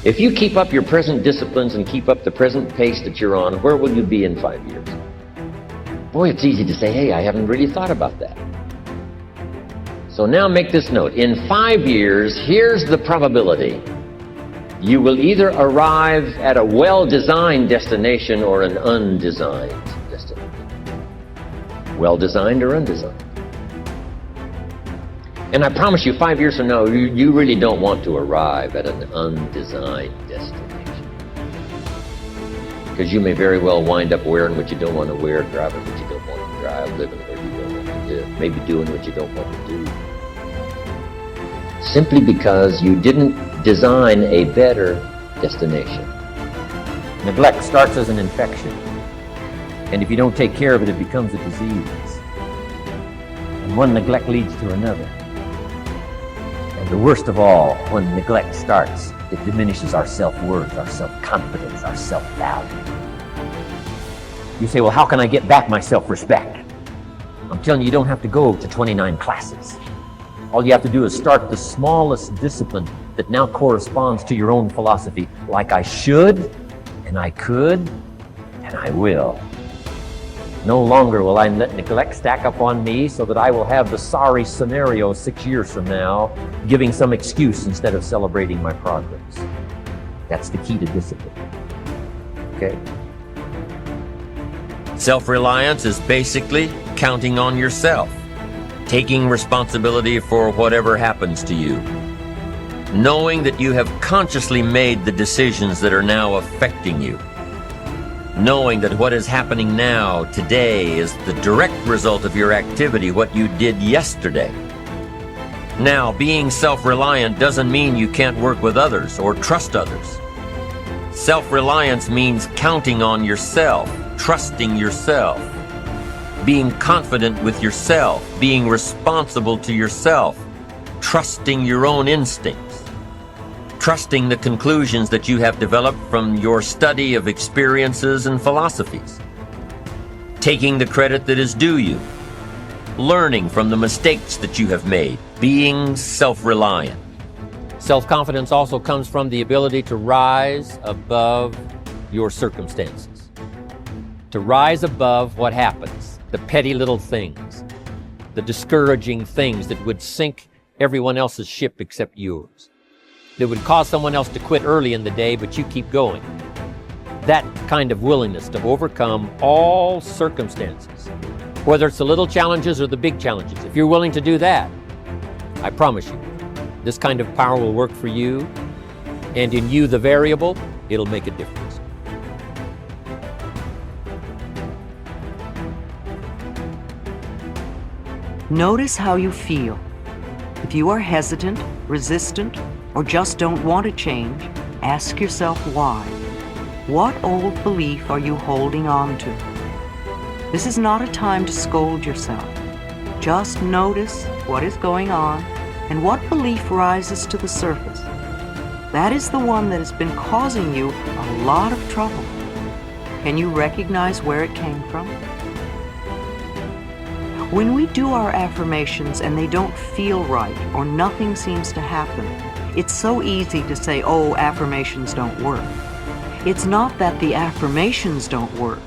If you keep up your present disciplines and keep up the present pace that you're on, where will you be in 5 years? Boy, it's easy to say, hey, I haven't really thought about that. So now make this note. In 5 years, here's the probability. You will either arrive at a well-designed destination or an undesigned destination. Well-designed or undesigned. And I promise you, 5 years from now, you really don't want to arrive at an undesigned destination. Because you may very well wind up wearing what you don't want to wear, driving what you don't want to drive, living where you don't want to live, maybe doing what you don't want to do. Simply because you didn't design a better destination. Neglect starts as an infection. And if you don't take care of it, it becomes a disease. And one neglect leads to another. And the worst of all, when neglect starts, it diminishes our self-worth, our self-confidence, our self-value. You say, well, how can I get back my self-respect? I'm telling you, you don't have to go to 29 classes. All you have to do is start the smallest discipline that now corresponds to your own philosophy, like I should, and I could, and I will. No longer will I let neglect stack up on me so that I will have the sorry scenario 6 years from now, giving some excuse instead of celebrating my progress. That's the key to discipline. Okay? Self-reliance is basically counting on yourself, taking responsibility for whatever happens to you, knowing that you have consciously made the decisions that are now affecting you, knowing that what is happening now, today, is the direct result of your activity, what you did yesterday. Now, being self-reliant doesn't mean you can't work with others or trust others. Self-reliance means counting on yourself, trusting yourself, being confident with yourself, being responsible to yourself, trusting your own instincts, trusting the conclusions that you have developed from your study of experiences and philosophies, taking the credit that is due you, learning from the mistakes that you have made, being self-reliant. Self-confidence also comes from the ability to rise above your circumstances, to rise above what happens, the petty little things, the discouraging things that would sink everyone else's ship except yours, that would cause someone else to quit early in the day, but you keep going. That kind of willingness to overcome all circumstances, whether it's the little challenges or the big challenges. If you're willing to do that, I promise you, this kind of power will work for you, and in you, the variable, it'll make a difference. Notice how you feel. If you are hesitant, resistant, or just don't want to change, ask yourself why. What old belief are you holding on to? This is not a time to scold yourself. Just notice what is going on and what belief rises to the surface. That is the one that has been causing you a lot of trouble. Can you recognize where it came from? When we do our affirmations and they don't feel right or nothing seems to happen, it's so easy to say, oh, affirmations don't work. It's not that the affirmations don't work.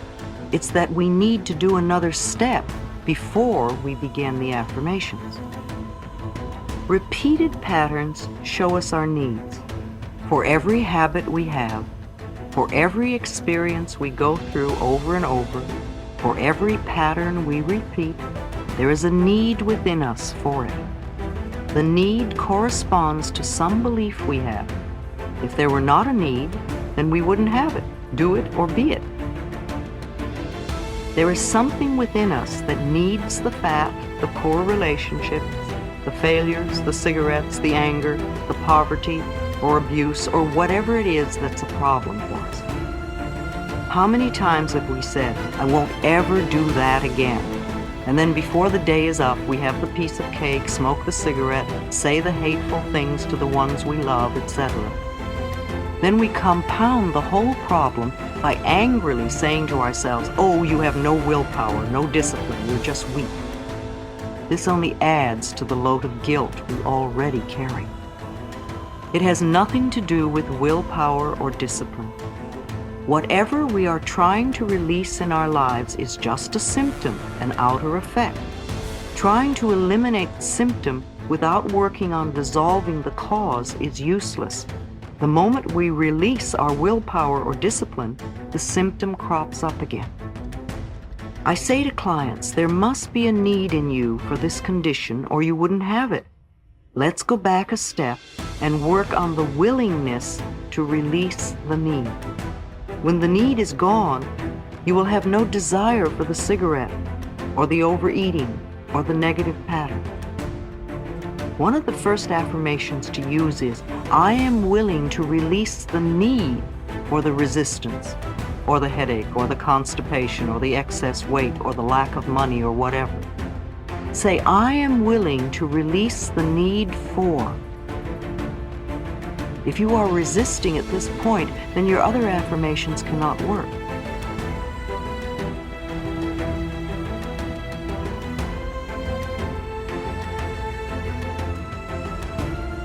It's that we need to do another step before we begin the affirmations. Repeated patterns show us our needs. For every habit we have, for every experience we go through over and over, for every pattern we repeat, there is a need within us for it. The need corresponds to some belief we have. If there were not a need, then we wouldn't have it, do it, or be it. There is something within us that needs the fat, the poor relationships, the failures, the cigarettes, the anger, the poverty, or abuse, or whatever it is that's a problem for us. How many times have we said, I won't ever do that again? And then before the day is up, we have the piece of cake, smoke the cigarette, say the hateful things to the ones we love, etc. Then we compound the whole problem by angrily saying to ourselves, oh, you have no willpower, no discipline, you're just weak. This only adds to the load of guilt we already carry. It has nothing to do with willpower or discipline. Whatever we are trying to release in our lives is just a symptom, an outer effect. Trying to eliminate the symptom without working on dissolving the cause is useless. The moment we release our willpower or discipline, the symptom crops up again. I say to clients, there must be a need in you for this condition or you wouldn't have it. Let's go back a step and work on the willingness to release the need. When the need is gone, you will have no desire for the cigarette or the overeating or the negative pattern. One of the first affirmations to use is, I am willing to release the need for the resistance or the headache or the constipation or the excess weight or the lack of money or whatever. Say, I am willing to release the need for. If you are resisting at this point, then your other affirmations cannot work.